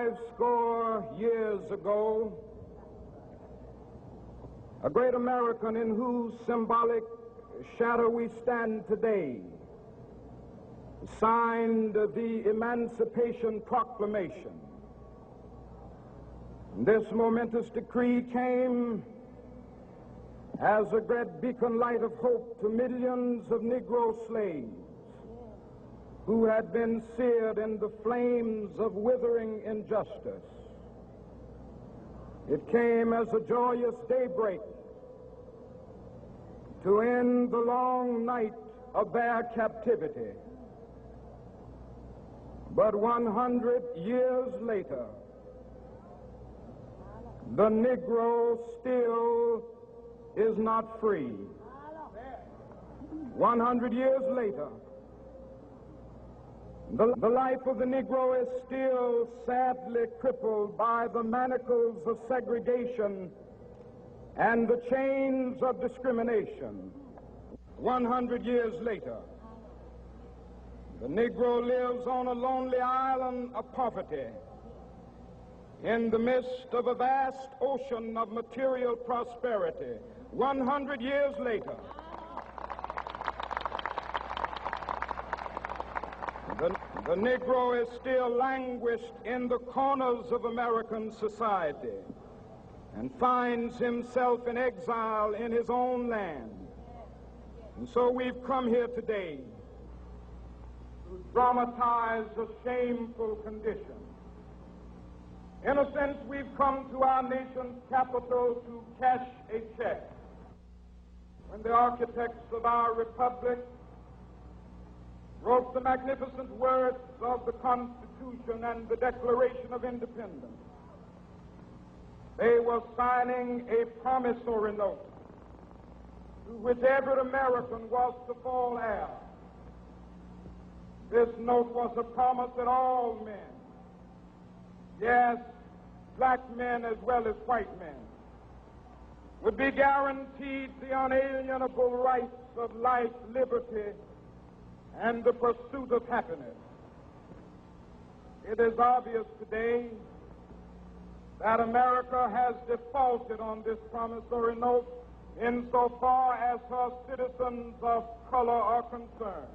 50 years ago, a great American in whose symbolic shadow we stand today signed the Emancipation Proclamation. This momentous decree came as a great beacon light of hope to millions of Negro slaves who had been seared in the flames of withering injustice. It came as a joyous daybreak to end the long night of their captivity. But 100 years later, the Negro still is not free. 100 years later, the life of the Negro is still sadly crippled by the manacles of segregation and the chains of discrimination. 100 years later, the Negro lives on a lonely island of poverty in the midst of a vast ocean of material prosperity. 100 years later, the Negro is still languished in the corners of American society and finds himself in exile in his own land. And so we've come here today to dramatize a shameful condition. In a sense, we've come to our nation's capital to cash a check. When the architects of our republic wrote the magnificent words of the Constitution and the Declaration of Independence, they were signing a promissory note to which every American was to fall heir. This note was a promise that all men, yes, black men as well as white men, would be guaranteed the unalienable rights of life, liberty, and the pursuit of happiness. It is obvious today that America has defaulted on this promissory note insofar as her citizens of color are concerned.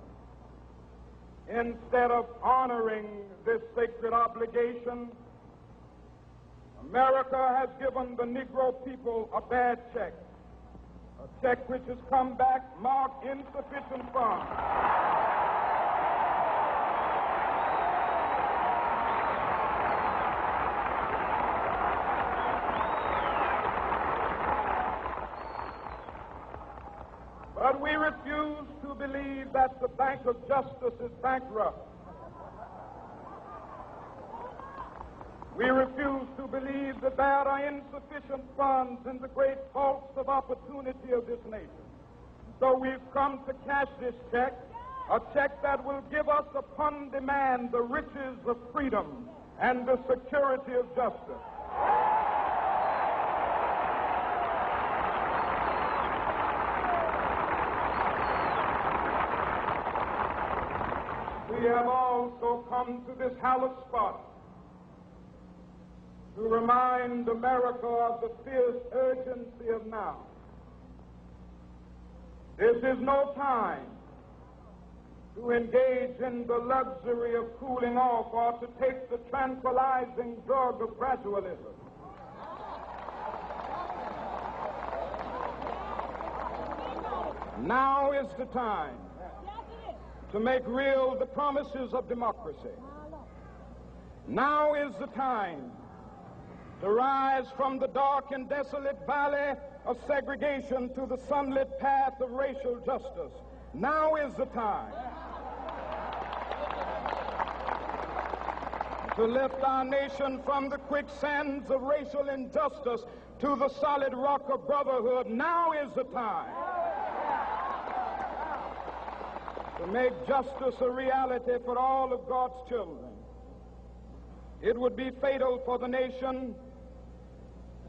Instead of honoring this sacred obligation, America has given the Negro people a bad check, a check which has come back marked insufficient funds. But we refuse to believe that the Bank of Justice is bankrupt. We refuse to believe that there are insufficient funds in the great vaults of opportunity of this nation. So we've come to cash this check, a check that will give us upon demand the riches of freedom and the security of justice. We have also come to this hallowed spot to remind America of the fierce urgency of now. This is no time to engage in the luxury of cooling off or to take the tranquilizing drug of gradualism. Now is the time to make real the promises of democracy. Now is the time to rise from the dark and desolate valley of segregation to the sunlit path of racial justice. Now is the time to lift our nation from the quicksands of racial injustice to the solid rock of brotherhood. Now is the time to make justice a reality for all of God's children. It would be fatal for the nation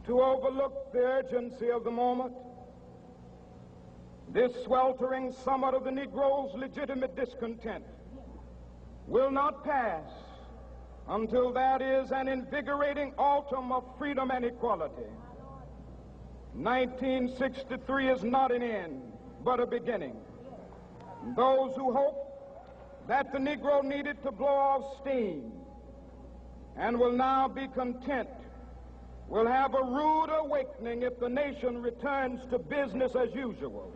to overlook the urgency of the moment. This sweltering summit of the Negro's legitimate discontent will not pass until that is an invigorating autumn of freedom and equality. 1963 is not an end, but a beginning. Those who hope that the Negro needed to blow off steam and will now be content will have a rude awakening if the nation returns to business as usual.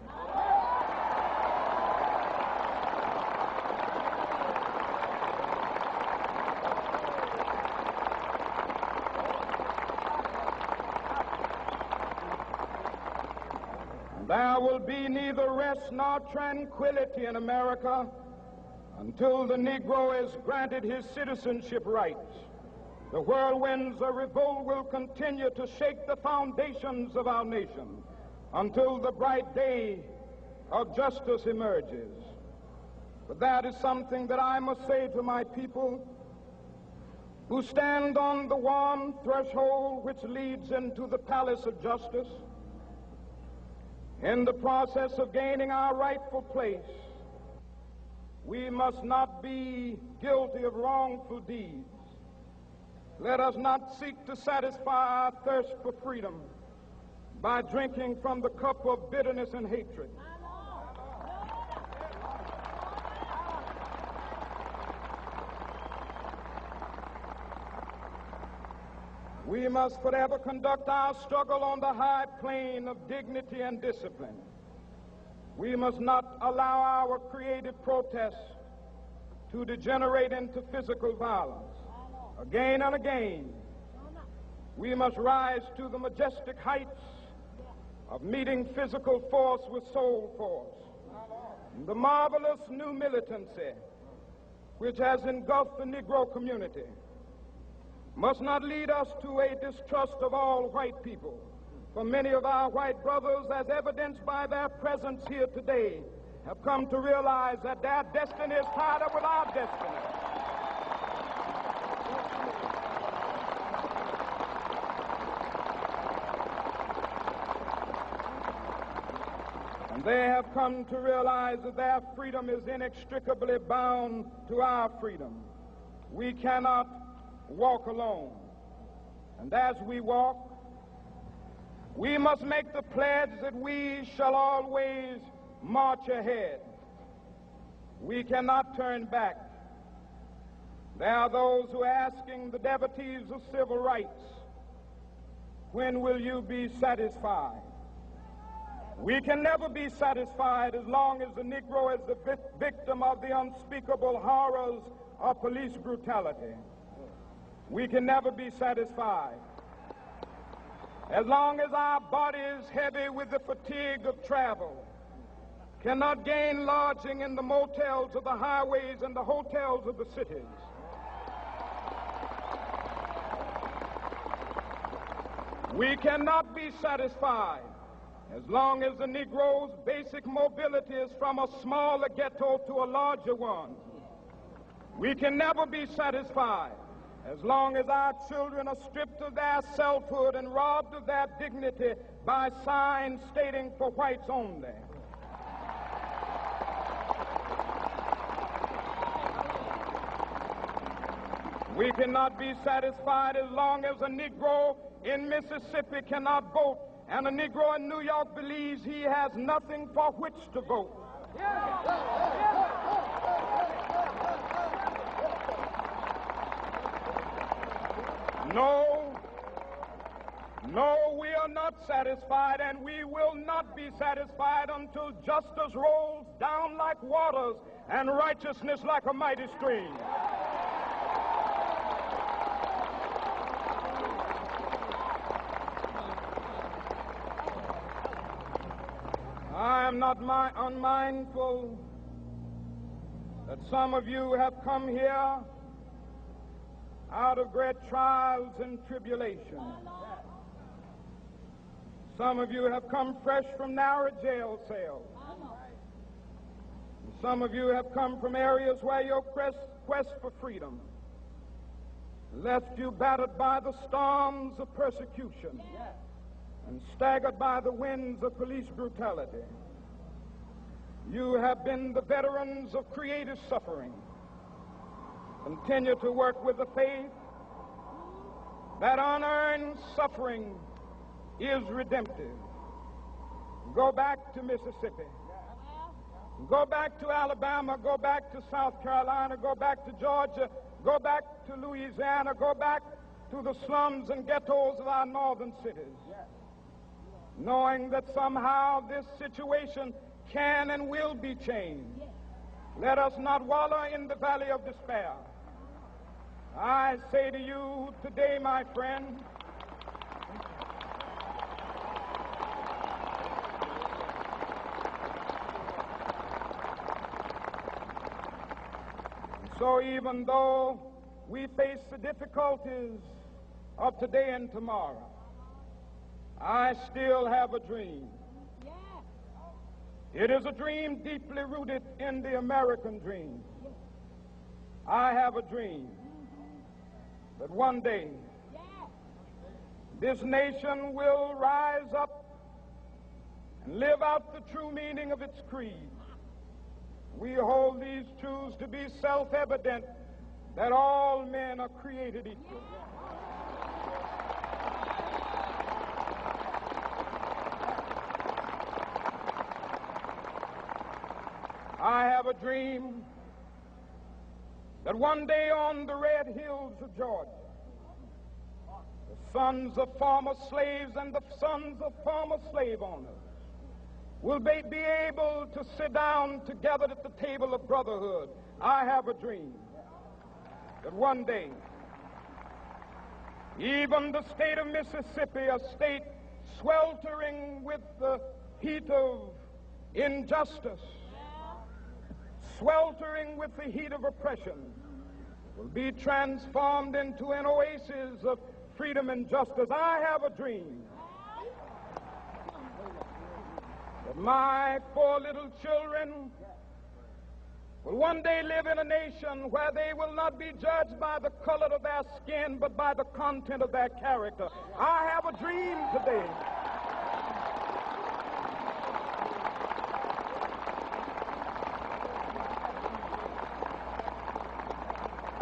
There will be neither rest nor tranquility in America until the Negro is granted his citizenship rights. The whirlwinds of revolt will continue to shake the foundations of our nation until the bright day of justice emerges. But that is something that I must say to my people who stand on the warm threshold which leads into the palace of justice. In the process of gaining our rightful place, we must not be guilty of wrongful deeds. Let us not seek to satisfy our thirst for freedom by drinking from the cup of bitterness and hatred. We must forever conduct our struggle on the high plane of dignity and discipline. We must not allow our creative protests to degenerate into physical violence. Again and again, we must rise to the majestic heights of meeting physical force with soul force. The marvelous new militancy which has engulfed the Negro community must not lead us to a distrust of all white people. For many of our white brothers, as evidenced by their presence here today, have come to realize that their destiny is tied up with our destiny. And they have come to realize that their freedom is inextricably bound to our freedom. We cannot walk alone. And as we walk, we must make the pledge that we shall always march ahead. We cannot turn back. There are those who are asking the devotees of civil rights, when will you be satisfied? We can never be satisfied as long as the Negro is the victim of the unspeakable horrors of police brutality. We can never be satisfied as long as our bodies, heavy with the fatigue of travel, cannot gain lodging in the motels of the highways and the hotels of the cities. We cannot be satisfied as long as the Negro's basic mobility is from a smaller ghetto to a larger one. We can never be satisfied as long as our children are stripped of their selfhood and robbed of their dignity by signs stating for whites only. We cannot be satisfied as long as a Negro in Mississippi cannot vote and a Negro in New York believes he has nothing for which to vote. No, we are not satisfied, and we will not be satisfied until justice rolls down like waters and righteousness like a mighty stream. I am not unmindful that some of you have come here out of great trials and tribulations. Some of you have come fresh from narrow jail cells. Some of you have come from areas where your quest for freedom left you battered by the storms of persecution and staggered by the winds of police brutality. You have been the veterans of creative suffering. Continue to work with the faith that unearned suffering is redemptive. Go back to Mississippi. Go back to Alabama. Go back to South Carolina. Go back to Georgia. Go back to Louisiana. Go back to the slums and ghettos of our northern cities. Knowing that somehow this situation can and will be changed. Let us not wallow in the valley of despair. I say to you today, my friend, so even though we face the difficulties of today and tomorrow, I still have a dream. It is a dream deeply rooted in the American dream. I have a dream that one day this nation will rise up and live out the true meaning of its creed. We hold these truths to be self-evident, that all men are created equal. I have a dream that one day on the red hills of Georgia, the sons of former slaves and the sons of former slave owners will be able to sit down together at the table of brotherhood. I have a dream that one day, even the state of Mississippi, a state sweltering with the heat of injustice, sweltering with the heat of oppression, will be transformed into an oasis of freedom and justice. I have a dream that my 4 little children will one day live in a nation where they will not be judged by the color of their skin, but by the content of their character. I have a dream today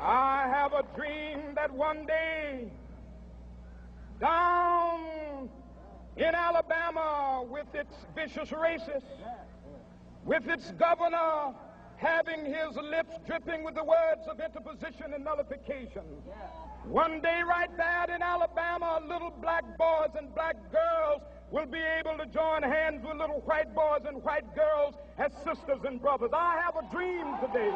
I have a dream that one day down in Alabama, with its vicious racists, with its governor having his lips dripping with the words of interposition and nullification, one day right there in Alabama, little black boys and black girls will be able to join hands with little white boys and white girls as sisters and brothers. I have a dream today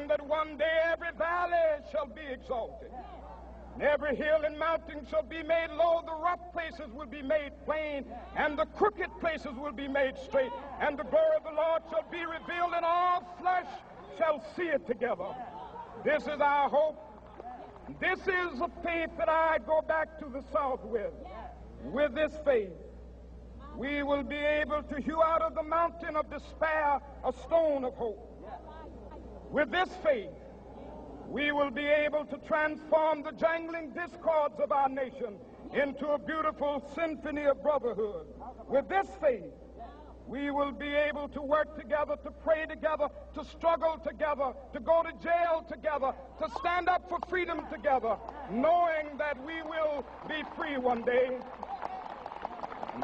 that one day every valley shall be exalted, and every hill and mountain shall be made low. The rough places will be made plain, and the crooked places will be made straight, and the glory of the Lord shall be revealed, and all flesh shall see it together. This is our hope. This is a faith that I go back to the South with. With this faith, we will be able to hew out of the mountain of despair a stone of hope. With this faith, we will be able to transform the jangling discords of our nation into a beautiful symphony of brotherhood. With this faith, we will be able to work together, to pray together, to struggle together, to go to jail together, to stand up for freedom together, knowing that we will be free one day.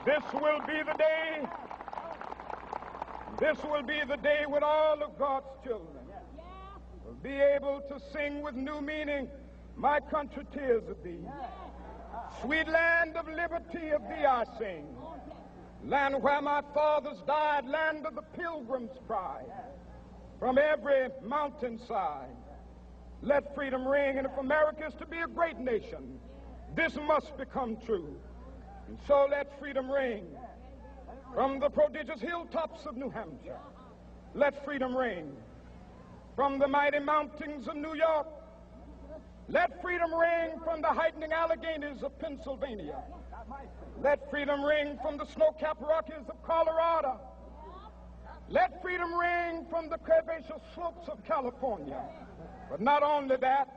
This will be the day. This will be the day when all of God's children will be able to sing with new meaning, "My country, tears of thee. Sweet land of liberty, of thee I sing. Land where my fathers died, land of the pilgrim's pride. From every mountainside, let freedom ring. And if America is to be a great nation, this must become true. And so let freedom ring. From the prodigious hilltops of New Hampshire, let freedom ring. From the mighty mountains of New York, let freedom ring. From the heightening Alleghenies of Pennsylvania, let freedom ring. From the snow-capped Rockies of Colorado, let freedom ring. From the curvaceous slopes of California. But not only that,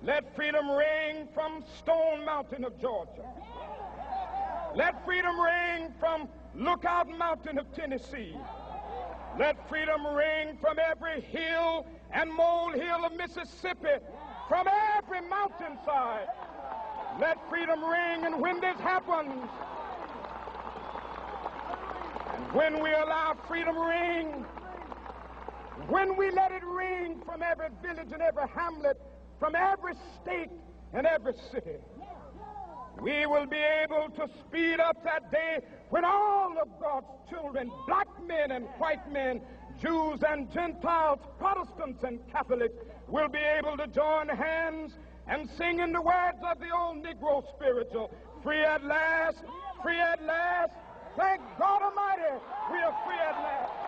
let freedom ring from Stone Mountain of Georgia. Let freedom ring from Lookout Mountain of Tennessee. Let freedom ring from every hill and molehill of Mississippi, from every mountainside. Let freedom ring, and when this happens, and when we allow freedom ring, when we let it ring from every village and every hamlet, from every state and every city, we will be able to speed up that day when all of God's children, black men and white men, Jews and Gentiles, Protestants and Catholics, will be able to join hands and sing in the words of the old Negro spiritual, free at last, free at last. Thank God Almighty, we are free at last.